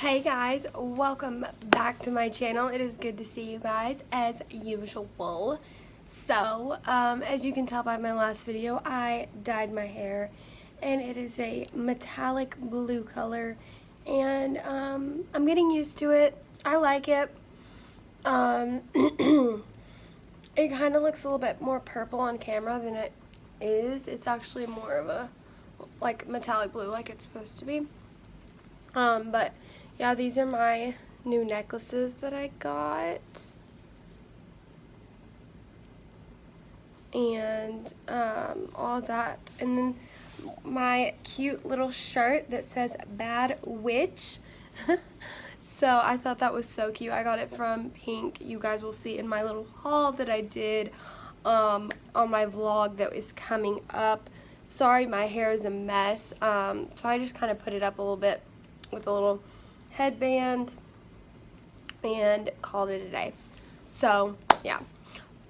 Hey guys, welcome back to my channel. It is good to see you guys as usual. So, as you can tell by my last video, I dyed my hair and it is a metallic blue color, and I'm getting used to it. I like it. It kind of looks a little bit more purple on camera than it is. It's actually more of a like metallic blue like it's supposed to be. But yeah, these are my new necklaces that I got. And all that. And then my cute little shirt that says Bad Witch. So I thought that was so cute. I got it from Pink. You guys will see in my little haul that I did on my vlog that is coming up. Sorry, my hair is a mess. So I just kind of put it up a little bit with a little headband and called it a day. So yeah,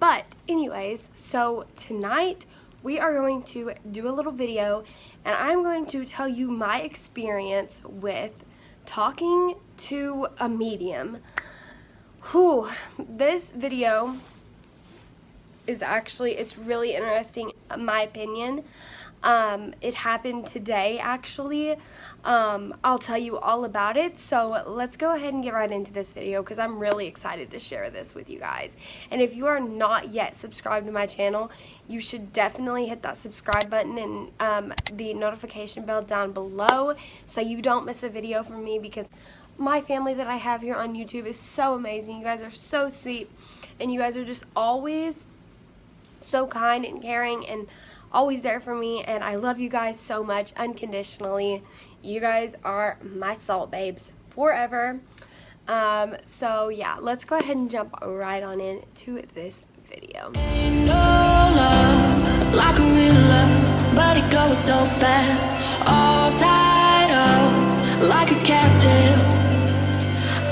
but anyways, so tonight we are going to do a little video and I'm going to tell you my experience with talking to a medium. Whew, this video is actually, it's really interesting in my opinion. It happened today actually. I'll tell you all about it, so let's go ahead and get right into this video because I'm really excited to share this with you guys. And if you are not yet subscribed to my channel, you should definitely hit that subscribe button and the notification bell down below so you don't miss a video from me, because my family that I have here on YouTube is so amazing. You guys are so sweet and you guys are just always so kind and caring and always there for me, and I love you guys so much unconditionally. You guys are my salt babes forever. So yeah, let's go ahead and jump right on into this video. Ain't no love like a real love, but it goes so fast, all tied up like a captive.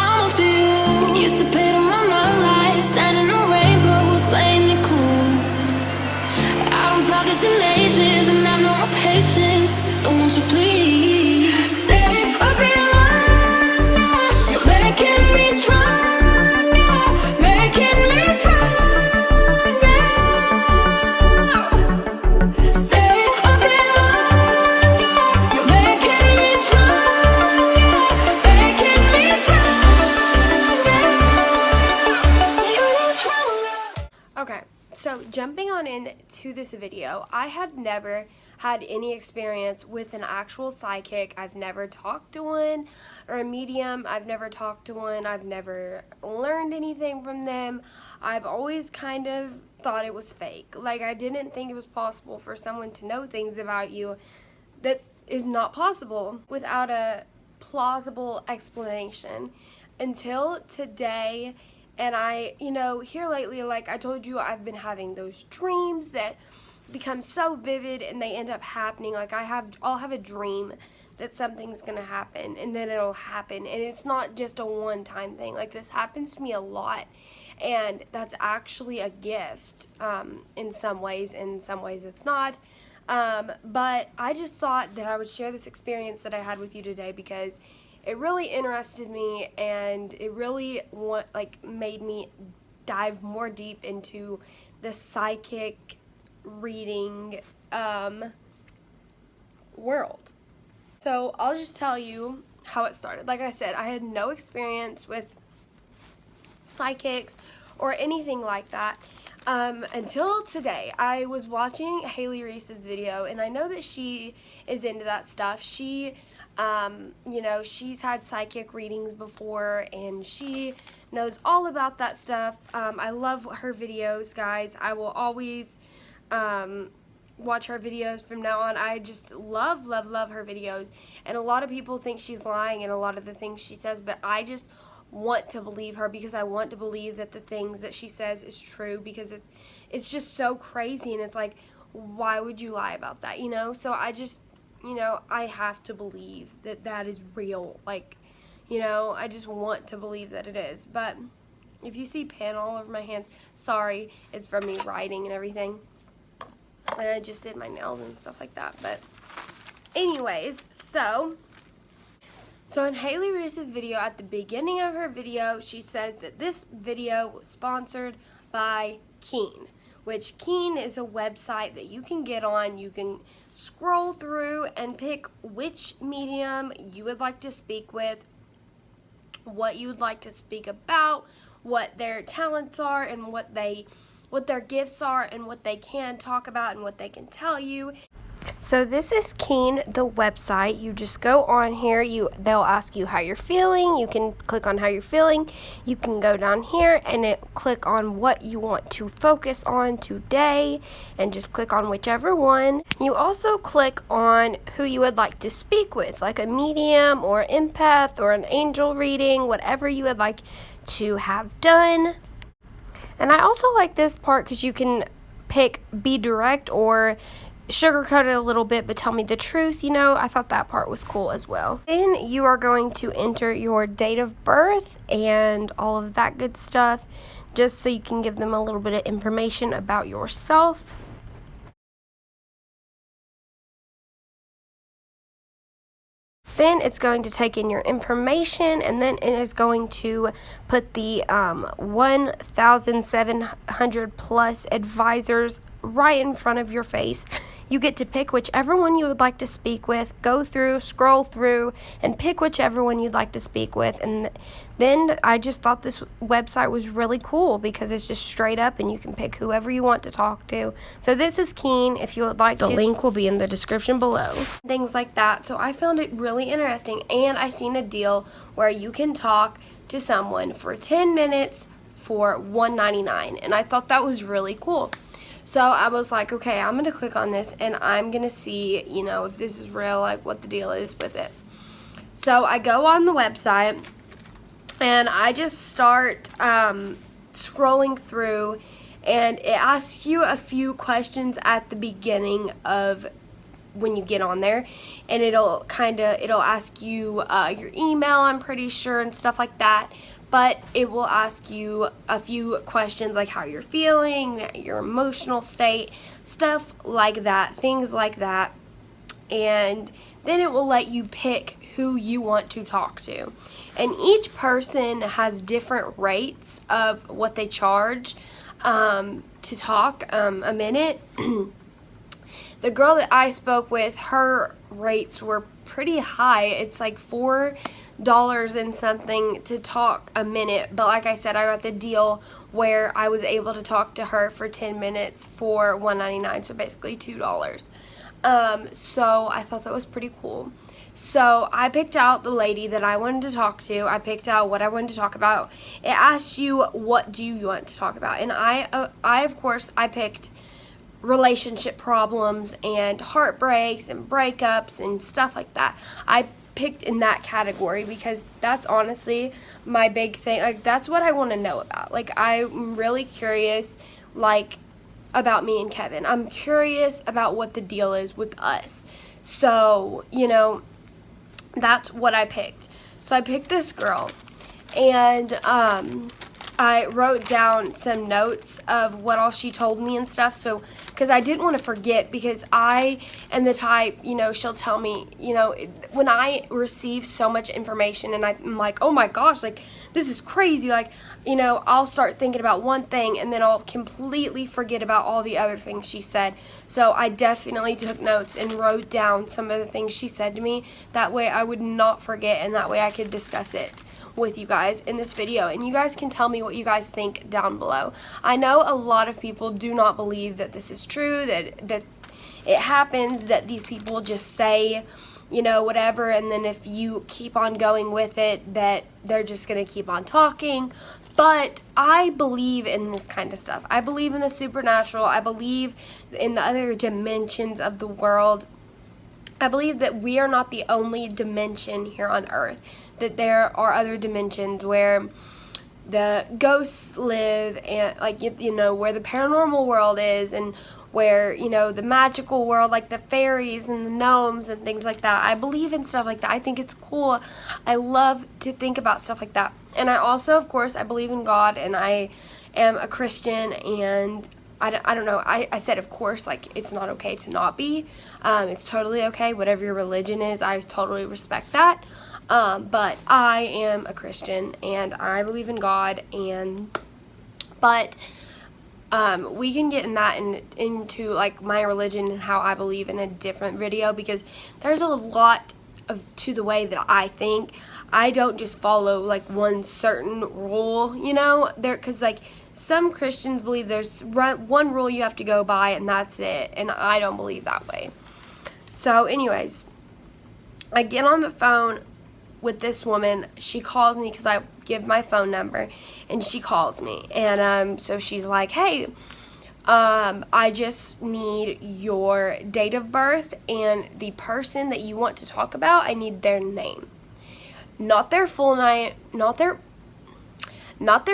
I'm on to you, used to pay to my life, sending no rainbows, playing it cool. I don't felt this in ages, and I have no more patience, so won't you please stay a bit longer? You're making me stronger, making me stronger. Stay a bit longer, you're making me stronger, making me stronger. Okay, so jumping on into this video, I had never had any experience with an actual psychic. I've never talked to one, or a medium. I've never talked to one. I've never learned anything from them. I've always kind of thought it was fake. Like, I didn't think it was possible for someone to know things about you that is not possible without a plausible explanation until today. And I, here lately, like I told you, I've been having those dreams that become so vivid and they end up happening. Like I'll have a dream that something's gonna happen and then it'll happen, and it's not just a one-time thing. Like, this happens to me a lot, and that's actually a gift in some ways. In some ways it's not. But I just thought that I would share this experience that I had with you today because it really interested me, and it really made me dive more deep into the psychic reading world. So I'll just tell you how it started. Like I said, I had no experience with psychics or anything like that until today. I was watching Haley Reese's video, and I know that she is into that stuff. She she's had psychic readings before, and she knows all about that stuff. I love her videos, guys. I will always watch her videos from now on. I just love her videos, and a lot of people think she's lying in a lot of the things she says, but I just want to believe her because I want to believe that the things that she says is true, because it's just so crazy, and it's like, why would you lie about that, So I just, I have to believe that that is real. Like, I just want to believe that it is. But if you see pan all over my hands, sorry, it's from me writing and everything. And I just did my nails and stuff like that. But anyways, so So in Haley Reese's video, at the beginning of her video, she says that this video was sponsored by Keen, which Keen is a website that you can get on. You can scroll through and pick which medium you would like to speak with, what you would like to speak about, what their talents are, and what their gifts are, and what they can talk about and what they can tell you. So this is Keen, the website. You just go on here, they'll ask you how you're feeling. You can click on how you're feeling. You can go down here and click on what you want to focus on today and just click on whichever one. You also click on who you would like to speak with, like a medium or empath or an angel reading, whatever you would like to have done. And I also like this part because you can pick be direct or sugarcoat it a little bit but tell me the truth. I thought that part was cool as well. Then you are going to enter your date of birth and all of that good stuff, just so you can give them a little bit of information about yourself. Then it's going to take in your information, and then it is going to put the 1,700 plus advisors right in front of your face. You get to pick whichever one you would like to speak with, go through, scroll through, and pick whichever one you'd like to speak with. And then I just thought this website was really cool because it's just straight up and you can pick whoever you want to talk to. So this is Keen. If you would like to, the link will be in the description below. Things like that. So I found it really interesting, and I seen a deal where you can talk to someone for 10 minutes for $1.99, and I thought that was really cool. So I was like, okay, I'm going to click on this and I'm going to see, if this is real, like what the deal is with it. So I go on the website and I just start scrolling through, and it asks you a few questions at the beginning of when you get on there, and it'll ask you your email, I'm pretty sure, and stuff like that. But it will ask you a few questions like how you're feeling, your emotional state, stuff like that, things like that. And then it will let you pick who you want to talk to. And each person has different rates of what they charge to talk a minute. The girl that I spoke with, her rates were pretty high. It's like $4 and something to talk a minute, but like I said, I got the deal where I was able to talk to her for 10 minutes for $1.99, so basically $2. So I thought that was pretty cool. So I picked out the lady that I wanted to talk to. I picked out what I wanted to talk about. It asks you, what do you want to talk about? And I of course picked relationship problems and heartbreaks and breakups and stuff like that. I picked in that category because that's honestly my big thing. Like, that's what I want to know about. Like, I'm really curious, like, about me and Kevin. I'm curious about what the deal is with us. So, that's what I picked. So I picked this girl, and I wrote down some notes of what all she told me and stuff, so because I didn't want to forget, because I am the type, she'll tell me, when I receive so much information and I'm like, oh my gosh, like, this is crazy, like, I'll start thinking about one thing and then I'll completely forget about all the other things she said. So I definitely took notes and wrote down some of the things she said to me. That way I would not forget, and that way I could discuss it with you guys in this video, and you guys can tell me what you guys think down below. I know a lot of people do not believe that this is true, that it happens, that these people just say, whatever, and then if you keep on going with it, that they're just gonna keep on talking. But I believe in this kind of stuff. I believe in the supernatural. I believe in the other dimensions of the world. I believe that we are not the only dimension here on Earth, that there are other dimensions where the ghosts live, and like, where the paranormal world is, and where, the magical world, like the fairies and the gnomes and things like that. I believe in stuff like that. I think it's cool. I love to think about stuff like that. And I also, of course, I believe in God, and I am a Christian, and I don't know, I said, of course, like, it's not okay to not be. It's totally okay, whatever your religion is, I totally respect that. But I am a Christian, and I believe in God, but we can get into like my religion and how I believe in a different video, because there's a lot to the way that I think. I don't just follow like one certain rule, because like some Christians believe there's one rule you have to go by and that's it, and I don't believe that way. So anyways, I get on the phone with this woman. She calls me because I give my phone number, and she calls me, and so she's like, hey, I just need your date of birth and the person that you want to talk about. I need their name, not their full name, not their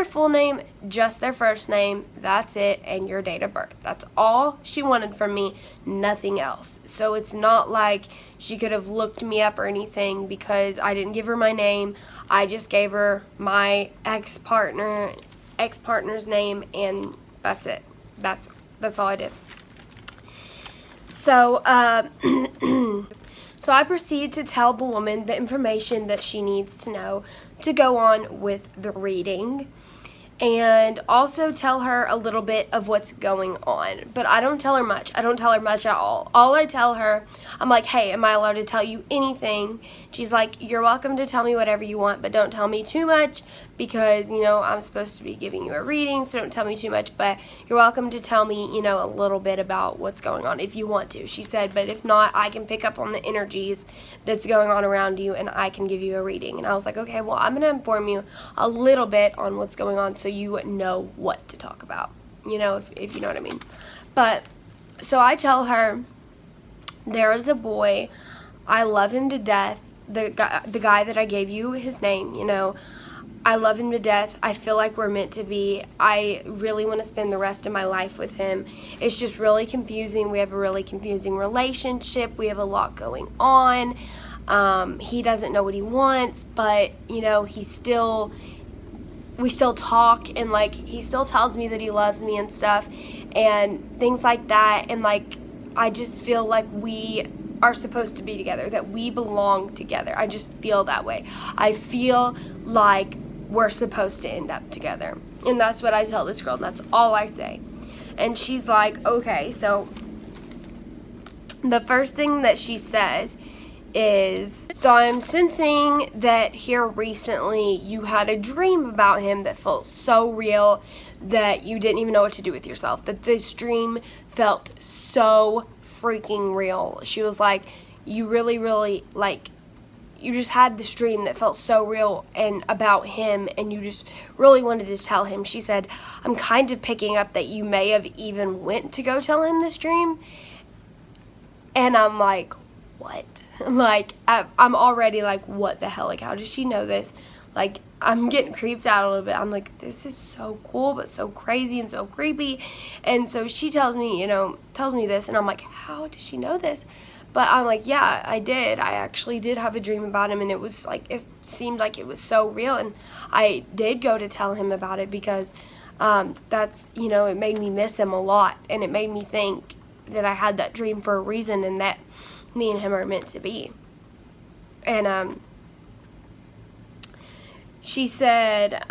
full name, just their first name. That's it, and your date of birth. That's all she wanted from me, nothing else. So it's not like she could have looked me up or anything, because I didn't give her my name. I just gave her my ex-partner's name, and that's it. That's all I did. So, so I proceed to tell the woman the information that she needs to know to go on with the reading, and also tell her a little bit of what's going on. But I don't tell her much. I don't tell her much at all. All I tell her, I'm like, hey, am I allowed to tell you anything? She's like, you're welcome to tell me whatever you want, but don't tell me too much, because, I'm supposed to be giving you a reading, so don't tell me too much, but you're welcome to tell me, a little bit about what's going on if you want to. She said, but if not, I can pick up on the energies that's going on around you, and I can give you a reading. And I was like, okay, well, I'm going to inform you a little bit on what's going on so you know what to talk about, if you know what I mean. But, so I tell her, there is a boy, I love him to death, the guy that I gave you his name, I love him to death. I feel like we're meant to be. I really want to spend the rest of my life with him. It's just really confusing. We have a really confusing relationship. We have a lot going on. He doesn't know what he wants, but, we still talk, and, like, he still tells me that he loves me and stuff, and things like that, and, like, I just feel like we are supposed to be together, that we belong together. I just feel that way. I feel like we're supposed to end up together. And that's what I tell this girl, and that's all I say. And she's like, okay. So the first thing that she says is, so I'm sensing that here recently you had a dream about him that felt so real that you didn't even know what to do with yourself. That this dream felt so freaking real. She was like, you really, really, like, you just had this dream that felt so real and about him, and you just really wanted to tell him. She said, I'm kind of picking up that you may have even went to go tell him this dream. And I'm like, what? Like, I'm already like, what the hell? Like, how does she know this? Like, I'm getting creeped out a little bit. I'm like, this is so cool, but so crazy and so creepy. And so she tells me this, and I'm like, how does she know this? But I'm like, yeah, I did. I actually did have a dream about him, and it was like, it seemed like it was so real, and I did go to tell him about it, because that's, it made me miss him a lot, and it made me think that I had that dream for a reason, and that me and him are meant to be. And she said,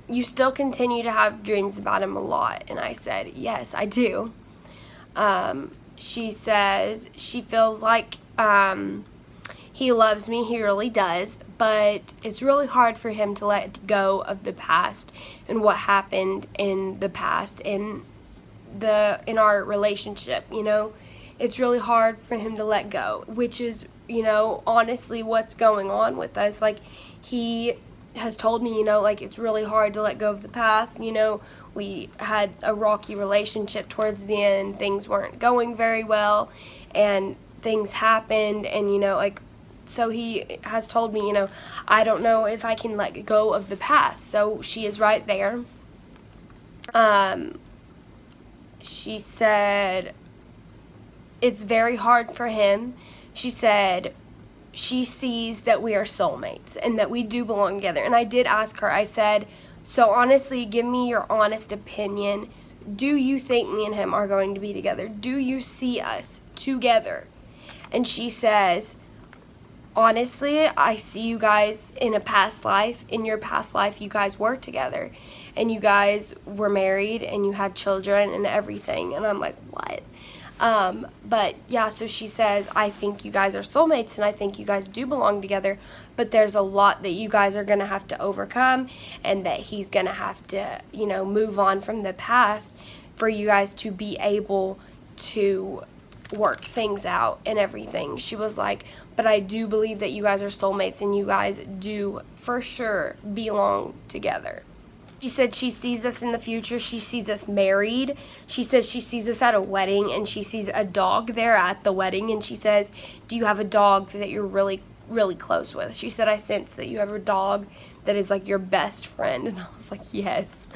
you still continue to have dreams about him a lot. And I said, yes, I do. She says she feels like he loves me. He really does. But it's really hard for him to let go of the past and what happened in the past in our relationship, It's really hard for him to let go, which is, honestly what's going on with us. Like, he has told me, like, it's really hard to let go of the past. We had a rocky relationship towards the end. Things weren't going very well, and things happened, and, so he has told me, I don't know if I can let go of the past. So she is right there. She said it's very hard for him. She said she sees that we are soulmates and that we do belong together. And I did ask her, I said, so honestly, give me your honest opinion. Do you think me and him are going to be together? Do you see us together? And she says, honestly, I see you guys in a past life. In your past life, you guys were together and you guys were married and you had children and everything. And I'm like, what? But yeah, so she says, I think you guys are soulmates and I think you guys do belong together, but there's a lot that you guys are going to have to overcome and that he's going to have to, you know, move on from the past for you guys to be able to work things out and everything. She was like, but I do believe that you guys are soulmates and you guys do for sure belong together. She said she sees us in the future. She sees us married. She says she sees us at a wedding and she sees a dog there at the wedding. And she says, do you have a dog that you're really, really close with? She said, I sense that you have a dog that is like your best friend. And I was like, yes,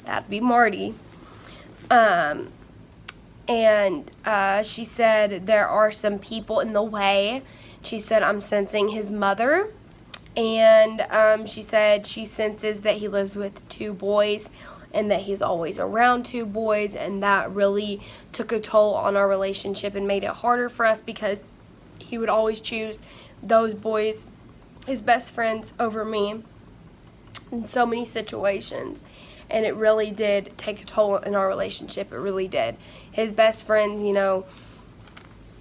that'd be Marty. She said there are some people in the way. She said, I'm sensing his mother. And she said she senses that he lives with 2 boys and that he's always around 2 boys, and that really took a toll on our relationship and made it harder for us because he would always choose those boys, his best friends, over me in so many situations. And it really did take a toll in our relationship. It really did. His best friends, you know,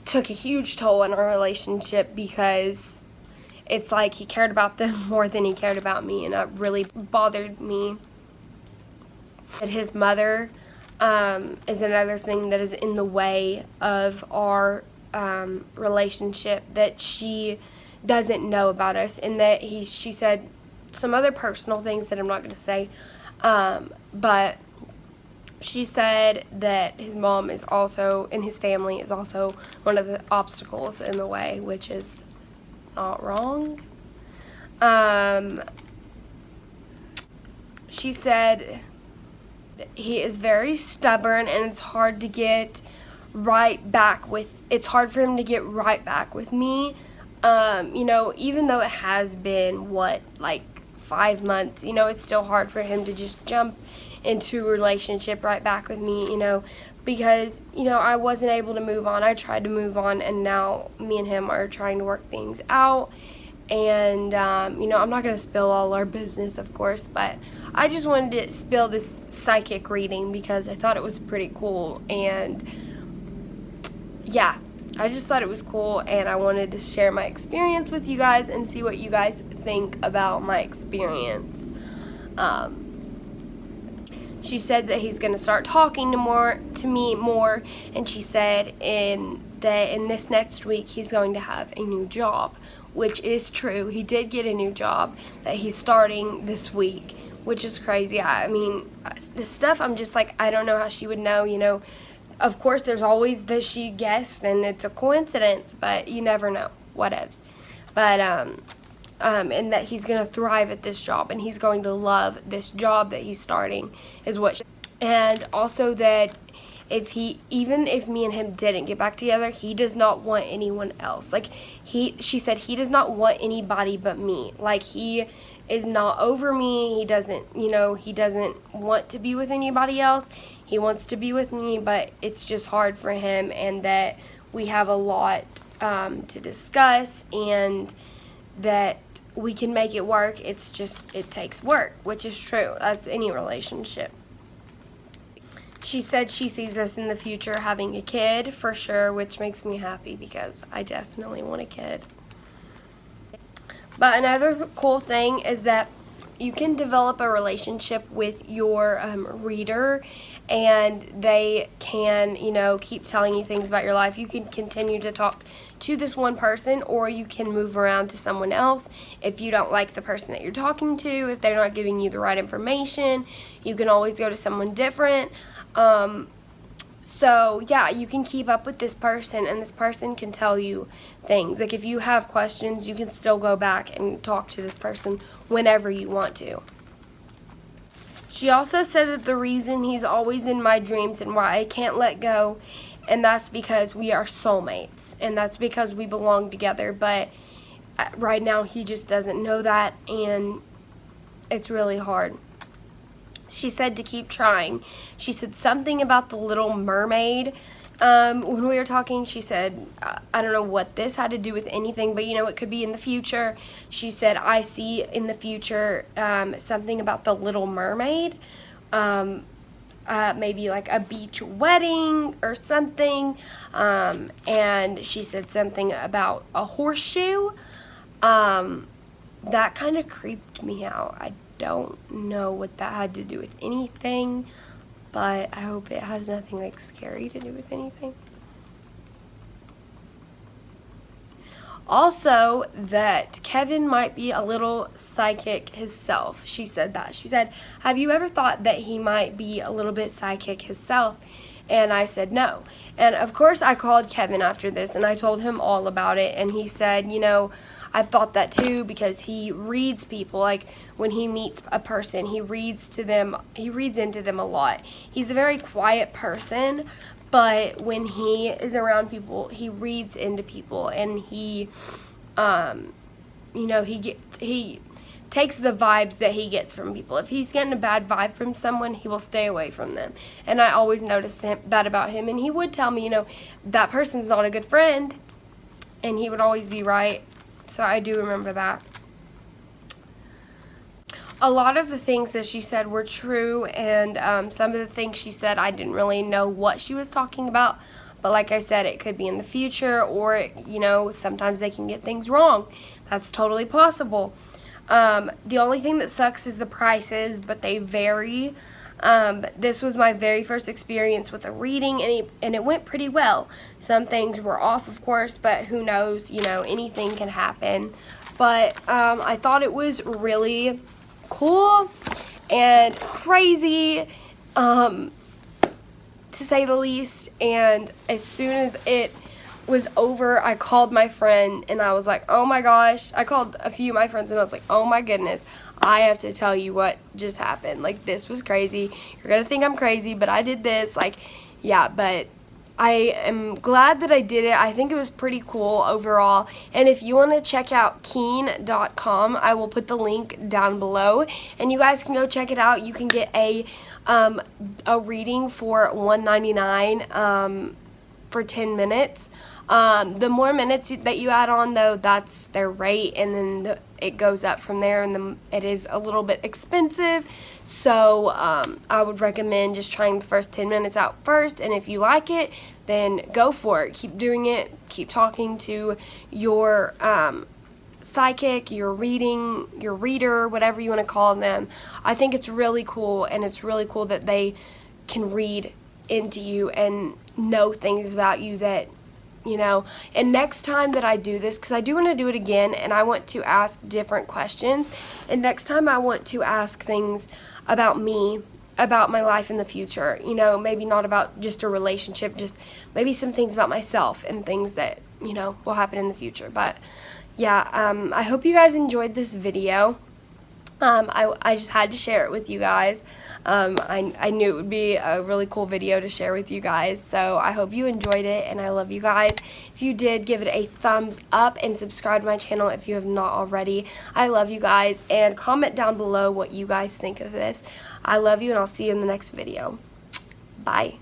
took a huge toll in our relationship because it's like he cared about them more than he cared about me, and that really bothered me. And his mother is another thing that is in the way of our relationship that she doesn't know about us, and that she said some other personal things that I'm not going to say, but she said that his mom is also, and his family is also one of the obstacles in the way, which is not wrong. She said he is very stubborn and it's hard to get right back with, it's hard for him to get right back with me. You know, even though it has been, like 5 months, you know, it's still hard for him to just jump into a relationship right back with me, you know, because, you know, I wasn't able to move on. I tried to move on, and now me and him are trying to work things out. And, you know, I'm not going to spill all our business, of course, but I just wanted to spill this psychic reading because I thought it was pretty cool. And, yeah, I just thought it was cool, and I wanted to share my experience with you guys and see what you guys think about my experience. She said that he's going to start talking to me more, and she said in this next week he's going to have a new job, which is true. He did get a new job that he's starting this week, which is crazy. I mean, this stuff, I'm just like, I don't know how she would know, you know. Of course, there's always that she guessed, and it's a coincidence, but you never know. Whatevs. But, and that he's going to thrive at this job, and he's going to love this job that he's starting, is what she, and also that even if me and him didn't get back together, he does not want anyone else. Like, she said he does not want anybody but me. Like, he is not over me. He doesn't, you know, he doesn't want to be with anybody else. He wants to be with me, but it's just hard for him, and that we have a lot to discuss, and that we can make it work. It's just, it takes work, which is true. That's any relationship. She said she sees us in the future having a kid for sure, which makes me happy because I definitely want a kid. But another cool thing is that you can develop a relationship with your reader, and they can, you know, keep telling you things about your life. You can continue to talk to this one person, or you can move around to someone else if you don't like the person that you're talking to. If they're not giving you the right information, you can always go to someone different. So yeah, you can keep up with this person, and this person can tell you things. Like, if you have questions, you can still go back and talk to this person whenever you want to. She also said that the reason he's always in my dreams and why I can't let go, and that's because we are soulmates, and that's because we belong together, but right now he just doesn't know that, and it's really hard. She said to keep trying. She said something about the Little Mermaid, when we were talking, she said, I don't know what this had to do with anything, but you know, it could be in the future. She said, I see in the future something about the Little Mermaid, maybe like a beach wedding or something, and she said something about a horseshoe. That kind of creeped me out. I don't know what that had to do with anything, but I hope it has nothing like scary to do with anything. Also, that Kevin might be a little psychic himself. She said that. She said, have you ever thought that he might be a little bit psychic himself? And I said no. And of course I called Kevin after this and I told him all about it, and he said, you know, I've thought that too, because he reads people. Like when he meets a person, he reads into them a lot. He's a very quiet person, but when he is around people, he reads into people, and he, you know, he takes the vibes that he gets from people. If he's getting a bad vibe from someone, he will stay away from them. And I always noticed that about him, and he would tell me, you know, that person's not a good friend, and he would always be right. So I do remember that. A lot of the things that she said were true, and some of the things she said, I didn't really know what she was talking about. But like I said, it could be in the future, or, you know, sometimes they can get things wrong. That's totally possible. The only thing that sucks is the prices, but they vary. This was my very first experience with a reading, and it went pretty well. Some things were off, of course, but who knows, you know, anything can happen. But I thought it was really cool and crazy, to say the least. And as soon as it was over, I called my friend and I was like, oh my gosh. I called a few of my friends and I was like, oh my goodness, I have to tell you what just happened. Like, this was crazy. You're gonna think I'm crazy, but I did this. Like, yeah, but I am glad that I did it. I think it was pretty cool overall. And if you want to check out keen.com, I will put the link down below, and you guys can go check it out. You can get a reading for $1.99 for 10 minutes. The more minutes that you add on, though, that's their rate, and then it goes up from there, and it is a little bit expensive. So I would recommend just trying the first 10 minutes out first, and if you like it, then go for it. Keep doing it. Keep talking to your psychic, your reader, whatever you want to call them. I think it's really cool, and it's really cool that they can read into you and know things about you that, you know. And next time that I do this, because I do want to do it again, and I want to ask different questions, and next time I want to ask things about me, about my life in the future, you know, maybe not about just a relationship, just maybe some things about myself and things that, you know, will happen in the future. But yeah, I hope you guys enjoyed this video. I just had to share it with you guys. I knew it would be a really cool video to share with you guys, so I hope you enjoyed it, and I love you guys. If you did, give it a thumbs up and subscribe to my channel if you have not already. I love you guys, and comment down below what you guys think of this. I love you, and I'll see you in the next video. Bye.